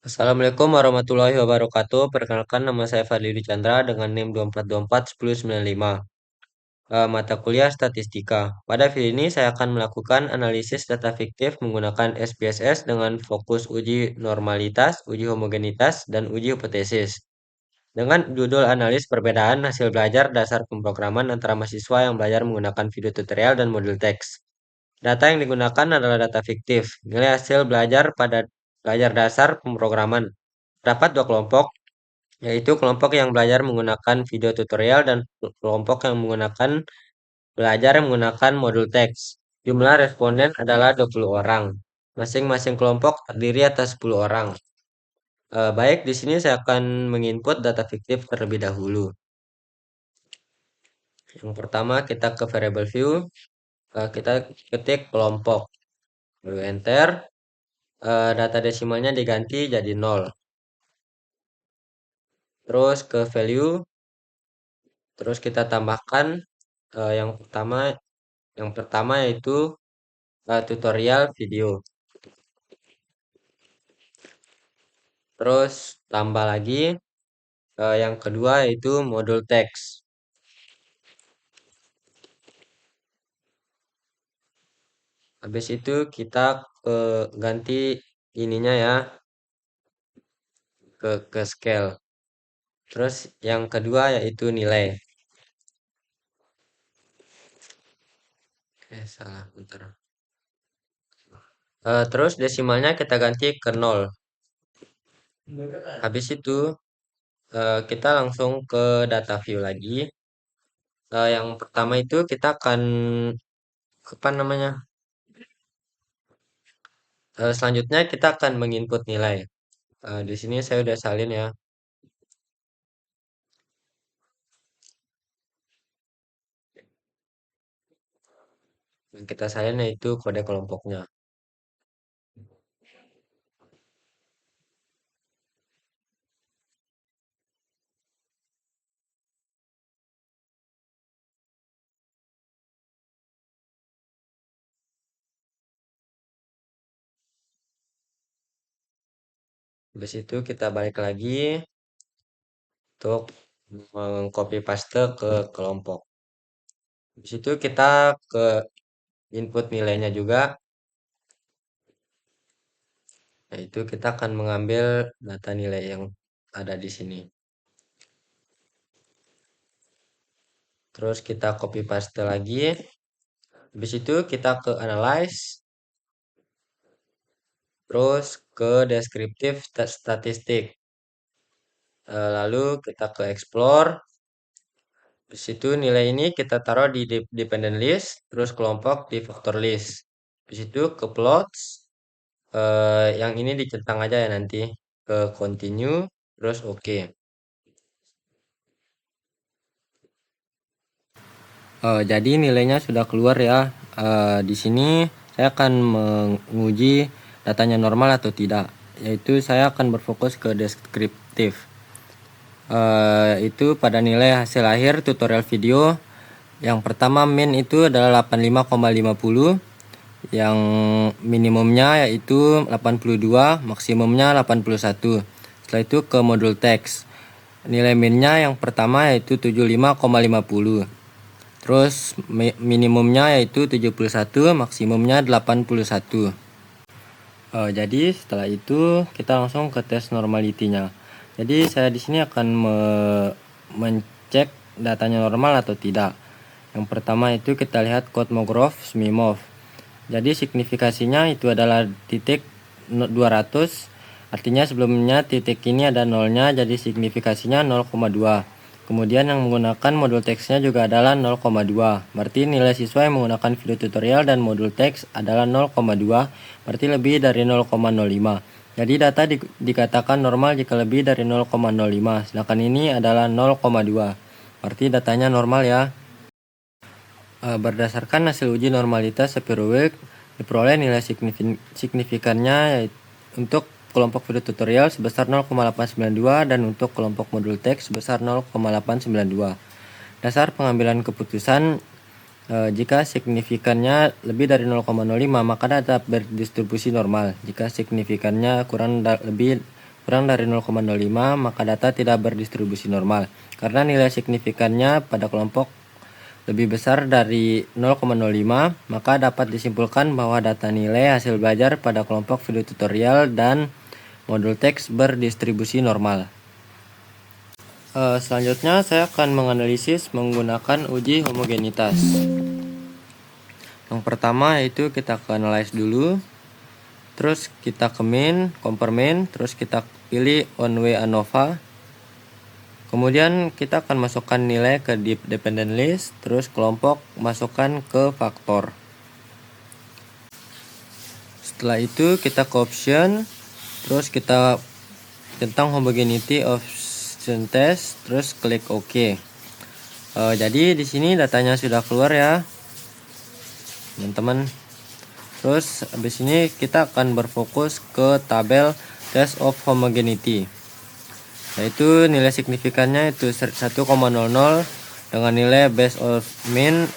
Assalamualaikum warahmatullahi wabarakatuh. Perkenalkan, nama saya Fadli Chandra dengan NIM 24241095. Mata kuliah Statistika. Pada video ini saya akan melakukan analisis data fiktif menggunakan SPSS dengan fokus uji normalitas, uji homogenitas, dan uji hipotesis. Dengan judul analis perbedaan hasil belajar dasar pemrograman antara mahasiswa yang belajar menggunakan video tutorial dan modul teks. Data yang digunakan adalah data fiktif. Nilai hasil belajar pada belajar dasar pemrograman. Terdapat dua kelompok, yaitu kelompok yang belajar menggunakan video tutorial dan kelompok yang belajar menggunakan modul teks. Jumlah responden adalah 20 orang. Masing-masing kelompok terdiri atas 10 orang. Baik, di sini saya akan menginput data fiktif terlebih dahulu. Yang pertama kita ke variable view, kita ketik kelompok, lalu enter. Data desimalnya diganti jadi 0. Terus ke value, terus kita tambahkan yang pertama yaitu tutorial video. Terus tambah lagi yang kedua yaitu modul teks. Habis itu kita ganti ininya ya ke scale. Terus yang kedua yaitu nilai. Salah, bentar. Terus desimalnya kita ganti ke 0. Habis itu kita langsung ke data view lagi. Yang pertama itu kita akan apa namanya? Selanjutnya kita akan menginput nilai. Di sini saya udah salin ya. Yang kita salin yaitu kode kelompoknya. Habis itu kita balik lagi untuk mengcopy paste ke kelompok. Habis itu kita ke input nilainya juga. Yaitu kita akan mengambil data nilai yang ada di sini. Terus kita copy paste lagi. Habis itu kita ke analyze. Terus ke deskriptif statistik. Lalu kita ke explore. Di situ nilai ini kita taruh di dependent list, terus kelompok di factor list. Di situ ke plots, yang ini dicentang aja ya nanti. Ke continue, terus oke. Jadi nilainya sudah keluar ya. Di sini saya akan menguji datanya normal atau tidak. Yaitu saya akan berfokus ke deskriptif. Itu pada nilai hasil akhir tutorial video. Yang pertama min itu adalah 85,50, yang minimumnya yaitu 82, maksimumnya 81. Setelah itu ke modul teks. Nilai minnya yang pertama yaitu 75,50. Terus minimumnya yaitu 71, maksimumnya 81. Jadi setelah itu kita langsung ke tes normality-nya. Jadi saya di sini akan mencek datanya normal atau tidak. Yang pertama itu kita lihat Cosmograph Smimov. Jadi signifikasinya itu adalah titik 200. Artinya sebelumnya titik ini ada nolnya, jadi signifikasinya 0,2. Kemudian yang menggunakan modul teksnya juga adalah 0,2. Berarti nilai siswa yang menggunakan video tutorial dan modul teks adalah 0,2. Berarti lebih dari 0,05. Jadi data dikatakan normal jika lebih dari 0,05. Sedangkan ini adalah 0,2. Berarti datanya normal ya. Berdasarkan hasil uji normalitas Sapir-Whorf, diperoleh nilai signifikannya untuk kelompok video tutorial sebesar 0,892 dan untuk kelompok modul teks sebesar 0,892. Dasar pengambilan keputusan, jika signifikannya lebih dari 0,05 maka data berdistribusi normal. Jika signifikannya kurang lebih kurang dari 0,05, maka data tidak berdistribusi normal. Karena nilai signifikannya pada kelompok lebih besar dari 0,05, maka dapat disimpulkan bahwa data nilai hasil belajar pada kelompok video tutorial dan modul teks berdistribusi normal. Selanjutnya saya akan menganalisis menggunakan uji homogenitas. Yang pertama yaitu kita ke analyze dulu, terus kita ke main, compare main, terus kita pilih onWay ANOVA. Kemudian kita akan masukkan nilai ke deep dependent list, terus kelompok masukkan ke faktor. Setelah itu kita ke option, terus kita tentang homogeneity option test, terus klik OK. Jadi di sini datanya sudah keluar ya, teman-teman. Terus habis ini kita akan berfokus ke tabel test of homogeneity, yaitu nilai signifikannya itu 1,00 dengan nilai base of mean,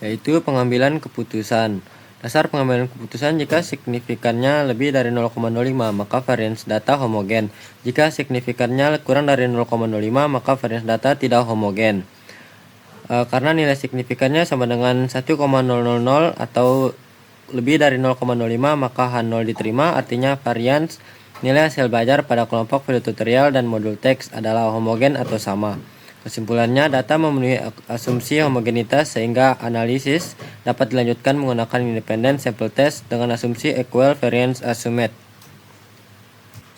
yaitu pengambilan keputusan. Dasar pengambilan keputusan jika signifikannya lebih dari 0,05 maka variance data homogen. Jika signifikannya kurang dari 0,05 maka variance data tidak homogen. Karena nilai signifikannya sama dengan 1,000 atau lebih dari 0,05 maka H0 diterima, artinya varians nilai hasil belajar pada kelompok video tutorial dan modul teks adalah homogen atau sama. Kesimpulannya, data memenuhi asumsi homogenitas sehingga analisis dapat dilanjutkan menggunakan independent sample test dengan asumsi equal variance assumed.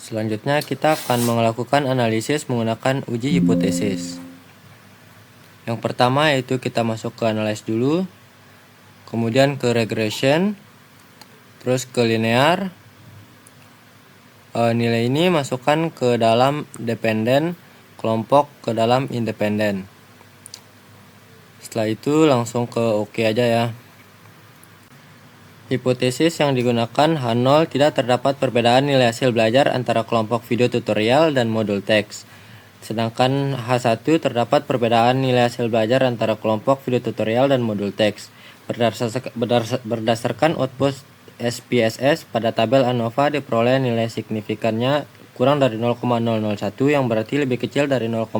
Selanjutnya kita akan melakukan analisis menggunakan uji hipotesis. Yang pertama yaitu kita masuk ke analyze dulu, kemudian ke regression, terus ke linear. Nilai ini masukkan ke dalam dependent, kelompok ke dalam independen. Setelah itu langsung ke OK aja ya. Hipotesis yang digunakan H0 tidak terdapat perbedaan nilai hasil belajar antara kelompok video tutorial dan modul teks. Sedangkan H1 terdapat perbedaan nilai hasil belajar antara kelompok video tutorial dan modul teks. Berdasarkan output SPSS pada tabel ANOVA diperoleh nilai signifikannya kurang dari 0,001 yang berarti lebih kecil dari 0,5.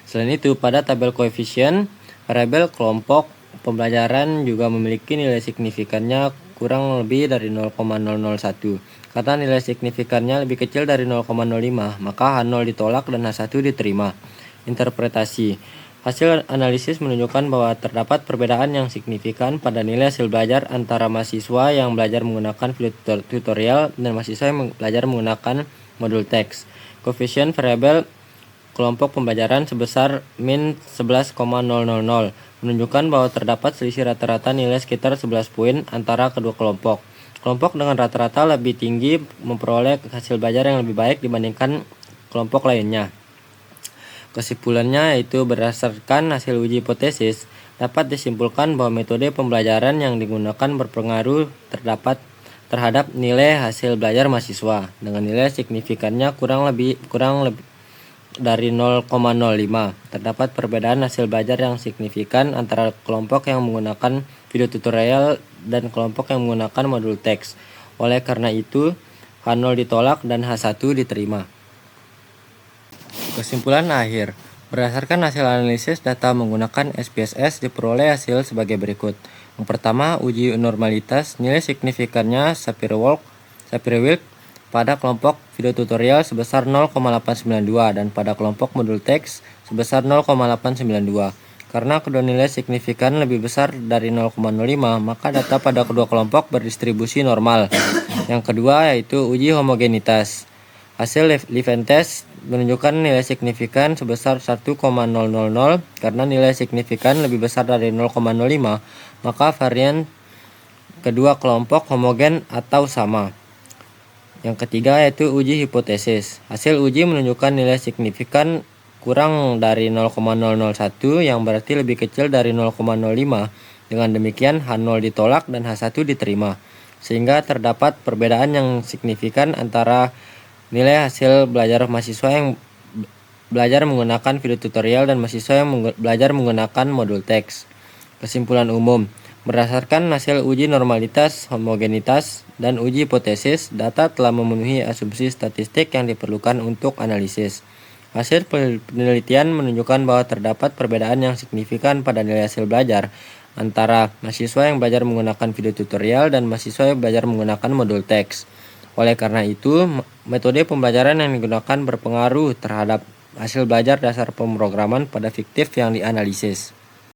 Selain itu, pada tabel koefisien variabel kelompok pembelajaran juga memiliki nilai signifikannya kurang lebih dari 0,001. Karena nilai signifikannya lebih kecil dari 0,05, maka H0 ditolak dan H1 diterima. Interpretasi. Hasil analisis menunjukkan bahwa terdapat perbedaan yang signifikan pada nilai hasil belajar antara mahasiswa yang belajar menggunakan video tutorial dan mahasiswa yang belajar menggunakan modul teks. Koefisien variabel kelompok pembelajaran sebesar min 11,000 menunjukkan bahwa terdapat selisih rata-rata nilai sekitar 11 poin antara kedua kelompok. Kelompok dengan rata-rata lebih tinggi memperoleh hasil belajar yang lebih baik dibandingkan kelompok lainnya. Kesimpulannya yaitu berdasarkan hasil uji hipotesis dapat disimpulkan bahwa metode pembelajaran yang digunakan berpengaruh terhadap nilai hasil belajar mahasiswa dengan nilai signifikannya kurang lebih dari 0,05. Terdapat perbedaan hasil belajar yang signifikan antara kelompok yang menggunakan video tutorial dan kelompok yang menggunakan modul teks. Oleh karena itu, H0 ditolak dan H1 diterima. Kesimpulan akhir. Berdasarkan hasil analisis data menggunakan SPSS diperoleh hasil sebagai berikut. Yang pertama, uji normalitas nilai signifikannya Shapiro-Wilk pada kelompok video tutorial sebesar 0,892 dan pada kelompok modul teks sebesar 0,892. Karena kedua nilai signifikan lebih besar dari 0,05, maka data pada kedua kelompok berdistribusi normal. Yang kedua yaitu uji homogenitas. Hasil Levene test menunjukkan nilai signifikan sebesar 1,000 karena nilai signifikan lebih besar dari 0,05, maka varian kedua kelompok homogen atau sama. Yang ketiga yaitu uji hipotesis. Hasil uji menunjukkan nilai signifikan kurang dari 0,001 yang berarti lebih kecil dari 0,05. Dengan demikian H0 ditolak dan H1 diterima. Sehingga terdapat perbedaan yang signifikan antara nilai hasil belajar mahasiswa yang belajar menggunakan video tutorial dan mahasiswa yang belajar menggunakan modul teks. Kesimpulan umum. Berdasarkan hasil uji normalitas, homogenitas, dan uji hipotesis, data telah memenuhi asumsi statistik yang diperlukan untuk analisis. Hasil penelitian menunjukkan bahwa terdapat perbedaan yang signifikan pada nilai hasil belajar antara mahasiswa yang belajar menggunakan video tutorial dan mahasiswa yang belajar menggunakan modul teks. Oleh karena itu, metode pembelajaran yang digunakan berpengaruh terhadap hasil belajar dasar pemrograman pada fiktif yang dianalisis.